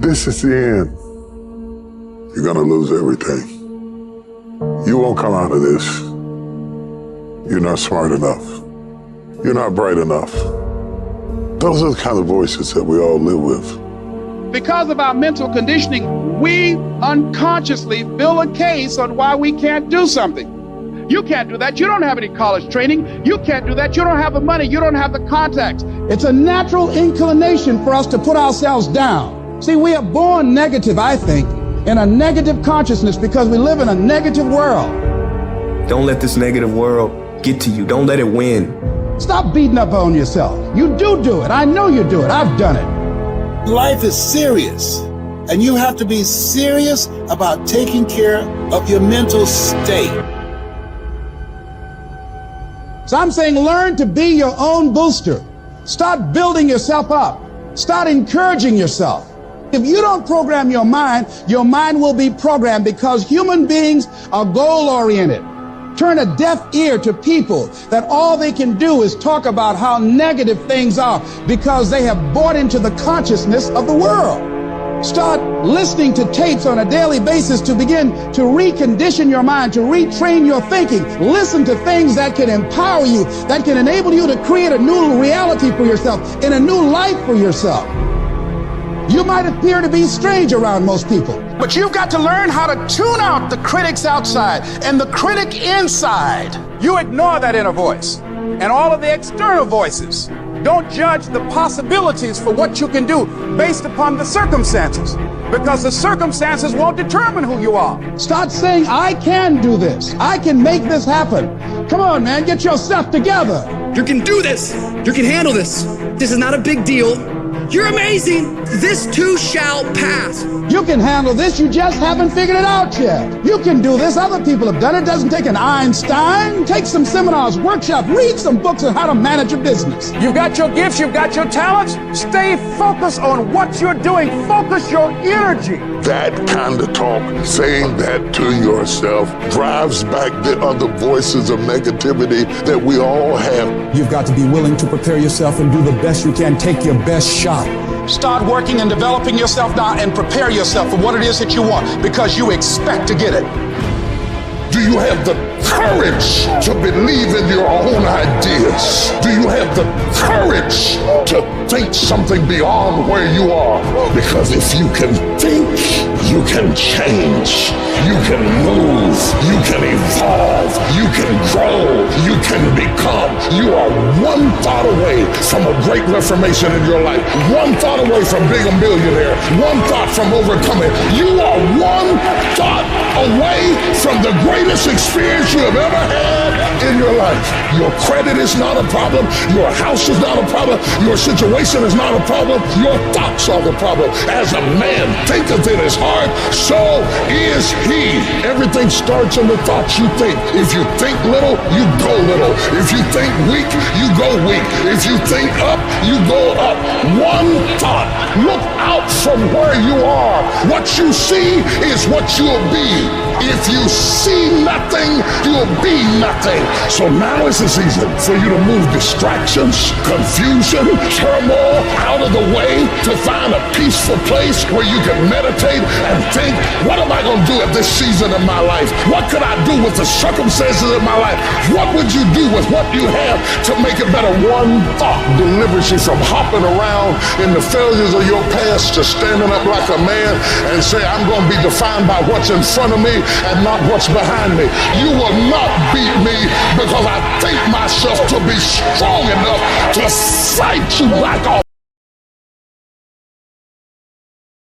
this is the end, you're gonna lose everything. You won't come out of this. You're not smart enough. You're not bright enough. Those are the kind of voices that we all live with. Because of our mental conditioning, we unconsciously build a case on why we can't do something. You can't do that. You don't have any college training. You can't do that. You don't have the money. You don't have the contacts. It's a natural inclination for us to put ourselves down. See, we are born negative, I think, in a negative consciousness because we live in a negative world. Don't let this negative world get to you. Don't let it win. Stop beating up on yourself. You do it. I know you do it. I've done it. Life is serious, and you have to be serious about taking care of your mental state. So I'm saying learn to be your own booster. Start building yourself up. Start encouraging yourself. If you don't program your mind will be programmed because human beings are goal-oriented. Turn a deaf ear to people that all they can do is talk about how negative things are because they have bought into the consciousness of the world. Start listening to tapes on a daily basis to begin to recondition your mind, to retrain your thinking. Listen to things that can empower you, that can enable you to create a new reality for yourself and a new life for yourself. You might appear to be strange around most people, but you've got to learn how to tune out the critics outside and the critic inside. You ignore that inner voice and all of the external voices. Don't judge the possibilities for what you can do based upon the circumstances, because the circumstances won't determine who you are. Start saying, I can do this. I can make this happen. Come on, man, get yourself together. You can do this. You can handle this. This is not a big deal. You're amazing. This too shall pass. You can handle this. You just haven't figured it out yet. You can do this. Other people have done it. Doesn't take an Einstein. Take some seminars, workshop, read some books on how to manage a business. You've got your gifts. You've got your talents. Stay focused on what you're doing. Focus your energy. That kind of talk, saying that to yourself, drives back the other voices of negativity that we all have. You've got to be willing to prepare yourself and do the best you can. Take your best shot. Start working and developing yourself now and prepare yourself for what it is that you want, because you expect to get it. Do you have the courage to believe in your own ideas? Do you have the courage to think something beyond where you are? Because if you can think, you can change, you can move, you can evolve, you can grow, you can become. You are one thought away from a great reformation in your life, one thought away from being a millionaire, one thought from overcoming. You are one thought away from the greatest experience you have ever had in your life. Your credit is not a problem. Your house is not a problem. Your situation is not a problem. Your thoughts are the problem. As a man thinketh in his heart, so is he. Everything starts in the thoughts you think. If you think little, you go little. If you think weak, you go weak. If you think up, you go up. One thought. Look out from where you are. What you see is what you'll be. If you see nothing, you'll be nothing. So now is the season for you to move distractions, confusion, turmoil out of the way to find a peaceful place where you can meditate and think, what am I going to do at this season of my life? What could I do with the circumstances of my life? What would you do with what you have to make it better? One thought delivers you from hopping around in the failures of your past to standing up like a man and say, I'm going to be defined by what's in front of me and not what's behind me. You will not beat me because I think myself to be strong enough to fight you like a